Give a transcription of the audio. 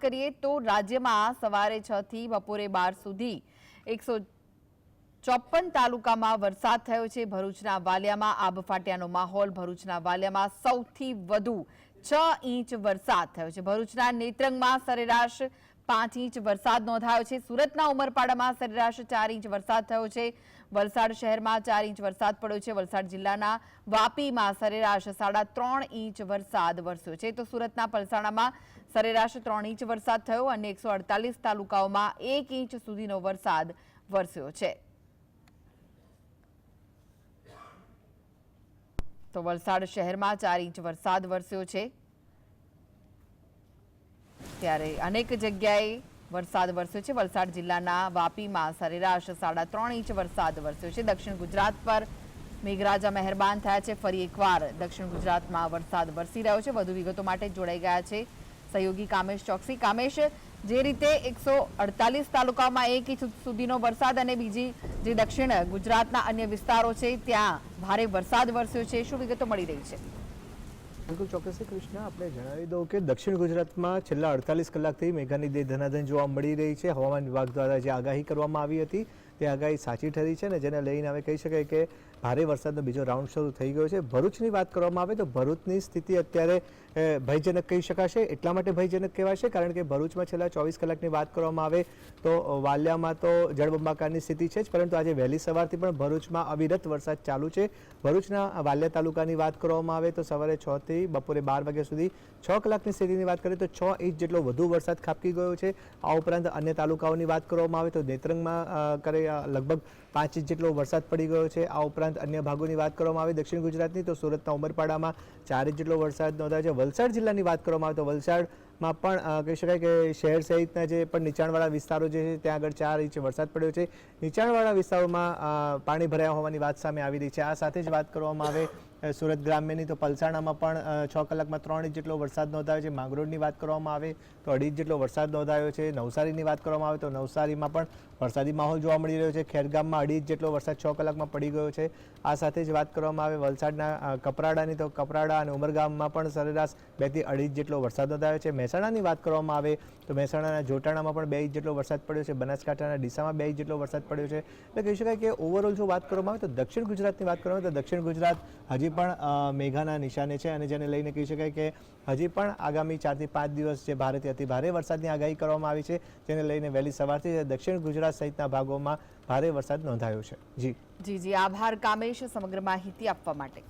કરીએ તો રાજ્યમાં સવારે 6 થી બપોરે 12 સુધી 154 તાલુકામાં વરસાદ થયો છે। ભરૂચના વાલિયામાં આબ ફાટ્યાનો માહોલ। ભરૂચના વાલિયામાં સૌથી વધુ 6 ઇંચ વરસાદ થયો છે। ભરૂચના નેત્રંગમાં સરેરાશ 5 ઇંચ વરસાદ નોંધાયો છે। સુરતના ઉમરપાડામાં સરેરાશ 4 ઇંચ વરસાદ થયો છે। વલસાડ શહેરમાં 4 ઇંચ વરસાદ પડ્યો છે। વલસાડ જિલ્લાના વાપીમાં સરેરાશ 3.5 ઇંચ વરસાદ વરસ્યો છે। તો સુરતના પલસાણામાં સરેરાશ 3 ઇંચ વરસાદ થયો અને 148 તાલુકાઓમાં 1 ઇંચ સુધીનો વરસાદ વરસ્યો છે। તો વલસાડ શહેરમાં 4 ઇંચ વરસાદ વરસ્યો છે, ત્યારે અનેક જગ્યાએ વરસાદ વરસ્યો છે। વલસાડ જિલ્લાના વાપીમાં સરેરાશ 3.5 ઇંચ વરસાદ વરસ્યો છે। દક્ષિણ ગુજરાત પર મેઘરાજા મહેરબાન થયા છે। ફરી એકવાર દક્ષિણ ગુજરાતમાં વરસાદ વરસી રહ્યો છે। વધુ વિગતો માટે જોડાઈ ગયા છે સહયોગી કામેશ ચોકસી। કામેશ, જે રીતે 148 તાલુકામાં 1 ઇંચ સુધીનો વરસાદ અને બીજી જે દક્ષિણ ગુજરાતના અન્ય વિસ્તારો છે ત્યાં ભારે વરસાદ વરસ્યો છે, શું વિગતો મળી રહી છે? બિલકુલ ચોક્કસથી કૃષ્ણ, આપણે જણાવી દઉં કે દક્ષિણ ગુજરાતમાં છેલ્લા 48 કલાકથી મેઘાની ધનાધન જોવા મળી રહી છે। હવામાન વિભાગ દ્વારા જે આગાહી કરવામાં આવી હતી તે આગાહી સાચી ઠરી છે અને જેને લઈને હવે કહી શકાય કે ભારે વરસાદનો બીજો રાઉન્ડ શરૂ થઈ ગયો છે। ભરૂચની વાત કરવામાં આવે તો ભરૂચની સ્થિતિ અત્યારે ભયજનક કહી શકાશે। એટલા માટે ભયજનક કહેવાશે કારણ કે ભરૂચમાં છેલ્લા 24 કલાકની વાત કરવામાં આવે તો વાલિયામાં તો જળબંબાકારની સ્થિતિ છે જ, પરંતુ આજે વહેલી સવારથી પણ ભરૂચમાં અવિરત વરસાદ ચાલુ છે। ભરૂચના વાલિયા તાલુકાની વાત કરવામાં આવે તો સવારે 6 થી બપોરે 12 વાગ્યા સુધી 6 કલાકની સ્થિતિની વાત કરીએ તો 6 ઇંચ જેટલો વધુ વરસાદ ખાબકી ગયો છે। આ ઉપરાંત અન્ય તાલુકાઓની વાત કરવામાં આવે તો નેત્રંગમાં લગભગ 5 ઇંચ જેટલો વરસાદ પડી ગયો છે। આ ઉપરાંત અન્ય ભાગોની વાત કરવામાં આવે દક્ષિણ ગુજરાતની તો સુરતના ઉમરપાડામાં 4 ઇંચ જેટલો વરસાદ નોંધાયો છે। વલસાડ જિલ્લાની વાત કરવામાં આવે તો વલસાડમાં પણ કહી શકાય કે શહેર સહિતના જે પણ નીચાણવાળા વિસ્તારો જે છે ત્યાં આગળ 4 ઇંચ વરસાદ પડ્યો છે। નીચાણવાળા વિસ્તારોમાં પાણી ભરાયા હોવાની વાત સામે આવી રહી છે। આ સાથે જ વાત કરવામાં આવે સુરત ગ્રામ્યની તો પલસાણામાં પણ 6 કલાકમાં 3 ઇંચ જેટલો વરસાદ નોંધાયો છે। માંગરોળની વાત કરવામાં આવે તો 2.5 ઇંચ જેટલો વરસાદ નોંધાયો છે। નવસારીની વાત કરવામાં આવે તો નવસારીમાં પણ વરસાદી માહોલ જોવા મળી રહ્યો છે। ખેરગામમાં 2.5 ઇંચ જેટલો વરસાદ 6 કલાકમાં પડી ગયો છે। આ સાથે જ વાત કરવામાં આવે વલસાડના કપરાડાની તો કપરાડા અને ઉમરગામમાં પણ સરેરાશ 2 થી 2.5 ઇંચ જેટલો વરસાદ નોંધાયો છે। મહેસાણાની વાત કરવામાં આવે તો મહેસાણાના જોટાણામાં પણ 2 ઇંચ જેટલો વરસાદ પડ્યો છે। બનાસકાંઠાના ડીસામાં 2 ઇંચ જેટલો વરસાદ પડ્યો છે। એટલે કહી શકાય કે ઓવરઓલ જો વાત કરવામાં આવે તો દક્ષિણ ગુજરાતની વાત કરવામાં આવે તો દક્ષિણ ગુજરાત હજી પણ મેઘાના નિશાને છે અને જેને લઈને કહી શકાય કે હજી પણ આગામી 4 થી 5 દિવસ જે ભારેથી અતિ ભારે વરસાદની આગાહી કરવામાં આવી છે, જેને લઈને વહેલી સવારથી દક્ષિણ ગુજરાત સહિતના ભાગોમાં ભારે વરસાદ નોંધાયો છે। જી આભાર કામેશ સમગ્ર માહિતી આપવા માટે।